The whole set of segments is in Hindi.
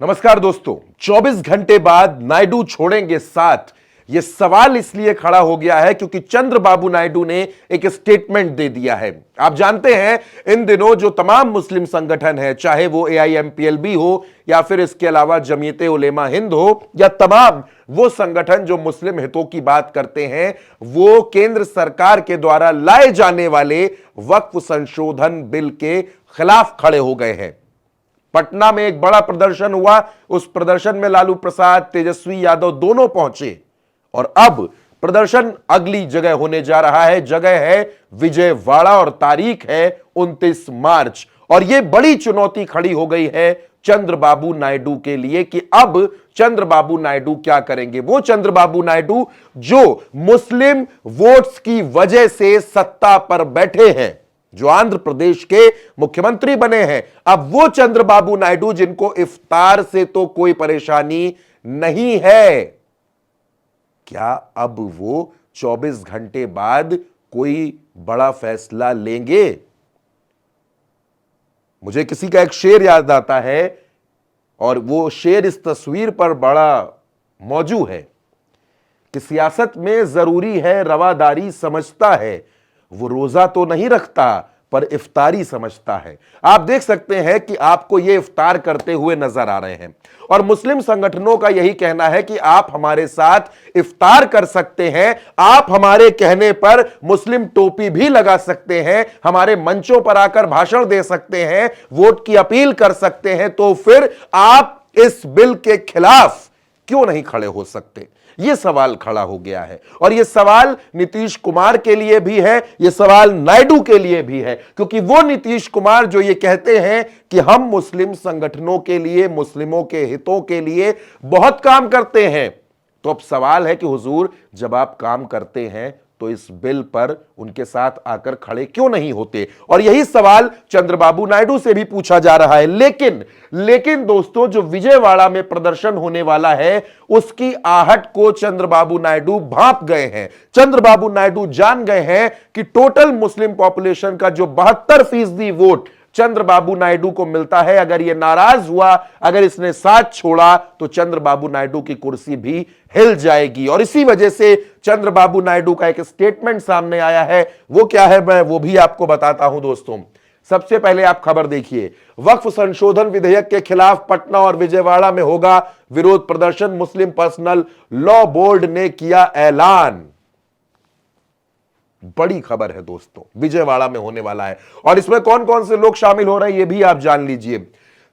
नमस्कार दोस्तों। 24 घंटे बाद नायडू छोड़ेंगे साथ, यह सवाल इसलिए खड़ा हो गया है क्योंकि चंद्रबाबू नायडू ने एक स्टेटमेंट दे दिया है। आप जानते हैं इन दिनों जो तमाम मुस्लिम संगठन है, चाहे वो AIMPLB हो या फिर इसके अलावा जमीयते उलेमा हिंद हो या तमाम वो संगठन जो मुस्लिम हितों की बात करते हैं, वो केंद्र सरकार के द्वारा लाए जाने वाले वक्फ संशोधन बिल के खिलाफ खड़े हो गए हैं। पटना में एक बड़ा प्रदर्शन हुआ, उस प्रदर्शन में लालू प्रसाद, तेजस्वी यादव दोनों पहुंचे और अब प्रदर्शन अगली जगह होने जा रहा है। जगह है विजयवाड़ा और तारीख है 29 मार्च। और यह बड़ी चुनौती खड़ी हो गई है चंद्रबाबू नायडू के लिए कि अब चंद्रबाबू नायडू क्या करेंगे। वो चंद्रबाबू नायडू जो मुस्लिम वोट्स की वजह से सत्ता पर बैठे हैं, जो आंध्र प्रदेश के मुख्यमंत्री बने हैं, अब वो चंद्रबाबू नायडू जिनको इफ्तार से तो कोई परेशानी नहीं है, क्या अब वो 24 घंटे बाद कोई बड़ा फैसला लेंगे? मुझे किसी का एक शेर याद आता है और वो शेर इस तस्वीर पर बड़ा मौजू है कि सियासत में जरूरी है रवादारी, समझता है वो रोजा तो नहीं रखता पर इफ्तारी समझता है। आप देख सकते हैं कि आपको ये इफ्तार करते हुए नजर आ रहे हैं और मुस्लिम संगठनों का यही कहना है कि आप हमारे साथ इफ्तार कर सकते हैं, आप हमारे कहने पर मुस्लिम टोपी भी लगा सकते हैं, हमारे मंचों पर आकर भाषण दे सकते हैं, वोट की अपील कर सकते हैं, तो फिर आप इस बिल के खिलाफ क्यों नहीं खड़े हो सकते? यह सवाल खड़ा हो गया है और यह सवाल नीतीश कुमार के लिए भी है, यह सवाल नायडू के लिए भी है, क्योंकि वो नीतीश कुमार जो ये कहते हैं कि हम मुस्लिम संगठनों के लिए, मुस्लिमों के हितों के लिए बहुत काम करते हैं। तो अब सवाल है कि हुजूर, जब आप काम करते हैं तो इस बिल पर उनके साथ आकर खड़े क्यों नहीं होते? और यही सवाल चंद्रबाबू नायडू से भी पूछा जा रहा है। लेकिन दोस्तों, जो विजयवाड़ा में प्रदर्शन होने वाला है उसकी आहट को चंद्रबाबू नायडू भांप गए हैं। चंद्रबाबू नायडू जान गए हैं कि टोटल मुस्लिम पॉपुलेशन का जो 72% वोट चंद्रबाबू नायडू को मिलता है, अगर यह नाराज हुआ, अगर इसने साथ छोड़ा तो चंद्रबाबू नायडू की कुर्सी भी हिल जाएगी। और इसी वजह से चंद्रबाबू नायडू का एक स्टेटमेंट सामने आया है। वो क्या है, मैं वो भी आपको बताता हूं दोस्तों। सबसे पहले आप खबर देखिए, वक्फ संशोधन विधेयक के खिलाफ पटना और विजयवाड़ा में होगा विरोध प्रदर्शन, मुस्लिम पर्सनल लॉ बोर्ड ने किया ऐलान। बड़ी खबर है दोस्तों, विजयवाड़ा में होने वाला है और इसमें कौन कौन से लोग शामिल हो रहे हैं ये भी आप जान लीजिए।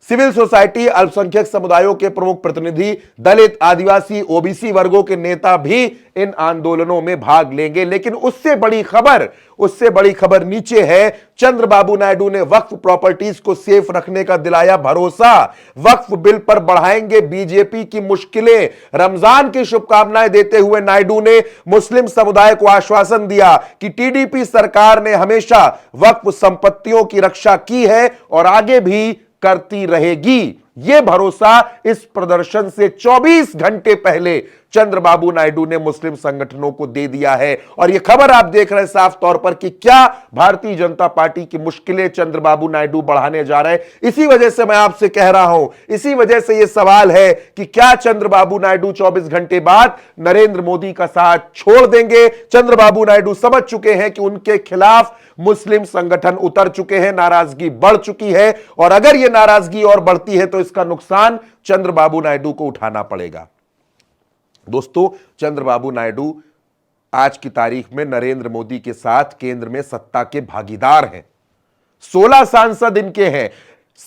सिविल सोसाइटी, अल्पसंख्यक समुदायों के प्रमुख प्रतिनिधि, दलित, आदिवासी, OBC वर्गों के नेता भी इन आंदोलनों में भाग लेंगे। लेकिन उससे बड़ी खबर नीचे है। चंद्रबाबू नायडू ने वक्फ प्रॉपर्टीज को सेफ रखने का दिलाया भरोसा। वक्फ बिल पर बढ़ाएंगे बीजेपी की मुश्किलें। रमजान की शुभकामनाएं देते हुए नायडू ने मुस्लिम समुदाय को आश्वासन दिया कि TDP सरकार ने हमेशा वक्फ संपत्तियों की रक्षा की है और आगे भी करती रहेगी। यह भरोसा इस प्रदर्शन से 24 घंटे पहले चंद्रबाबू नायडू ने मुस्लिम संगठनों को दे दिया है। और यह खबर आप देख रहे हैं साफ तौर पर कि क्या भारतीय जनता पार्टी की मुश्किलें चंद्रबाबू नायडू बढ़ाने जा रहे हैं। इसी वजह से मैं आपसे कह रहा हूं, इसी वजह से यह सवाल है कि क्या चंद्रबाबू नायडू 24 घंटे बाद नरेंद्र मोदी का साथ छोड़ देंगे? चंद्रबाबू नायडू समझ चुके हैं कि उनके खिलाफ मुस्लिम संगठन उतर चुके हैं, नाराजगी बढ़ चुकी है और अगर यह नाराजगी और बढ़ती है तो इसका नुकसान चंद्रबाबू नायडू को उठाना पड़ेगा। दोस्तों, चंद्रबाबू नायडू आज की तारीख में नरेंद्र मोदी के साथ केंद्र में सत्ता के भागीदार हैं। 16 सांसद इनके हैं।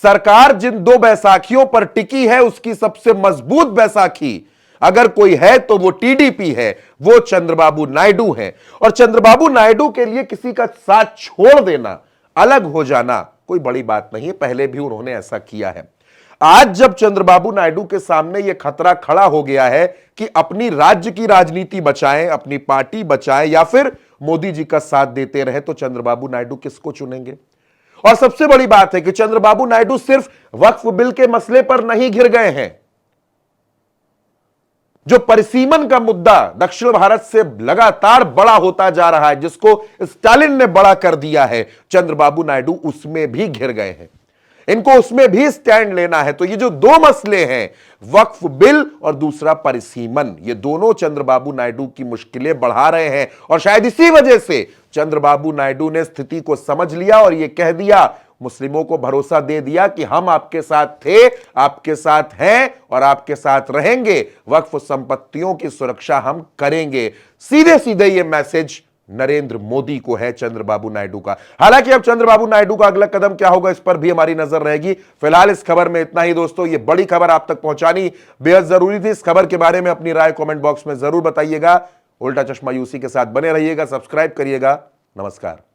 सरकार जिन 2 बैसाखियों पर टिकी है उसकी सबसे मजबूत बैसाखी अगर कोई है तो वो TDP है, वो चंद्रबाबू नायडू है। और चंद्रबाबू नायडू के लिए किसी का साथ छोड़ देना, अलग हो जाना कोई बड़ी बात नहीं है, पहले भी उन्होंने ऐसा किया है। आज जब चंद्रबाबू नायडू के सामने यह खतरा खड़ा हो गया है कि अपनी राज्य की राजनीति बचाएं, अपनी पार्टी बचाएं या फिर मोदी जी का साथ देते रहे, तो चंद्रबाबू नायडू किसको चुनेंगे? और सबसे बड़ी बात है कि चंद्रबाबू नायडू सिर्फ वक्फ बिल के मसले पर नहीं घिर गए हैं। जो परिसीमन का मुद्दा दक्षिण भारत से लगातार बड़ा होता जा रहा है, जिसको स्टालिन ने बड़ा कर दिया है, चंद्रबाबू नायडू उसमें भी घिर गए हैं। इनको उसमें भी स्टैंड लेना है। तो ये जो दो मसले हैं, वक्फ बिल और दूसरा परिसीमन, ये दोनों चंद्रबाबू नायडू की मुश्किलें बढ़ा रहे हैं। और शायद इसी वजह से चंद्रबाबू नायडू ने स्थिति को समझ लिया और यह कह दिया, मुस्लिमों को भरोसा दे दिया कि हम आपके साथ थे, आपके साथ हैं और आपके साथ रहेंगे, वक्फ संपत्तियों की सुरक्षा हम करेंगे। सीधे सीधे यह मैसेज नरेंद्र मोदी को है, चंद्रबाबू नायडू का। हालांकि अब चंद्रबाबू नायडू का अगला कदम क्या होगा, इस पर भी हमारी नजर रहेगी। फिलहाल इस खबर में इतना ही दोस्तों, यह बड़ी खबर आप तक पहुंचानी बेहद जरूरी थी। इस खबर के बारे में अपनी राय कमेंट बॉक्स में जरूर बताइएगा। उल्टा चश्मा यूसी के साथ बने रहिएगा, सब्सक्राइब करिएगा। नमस्कार।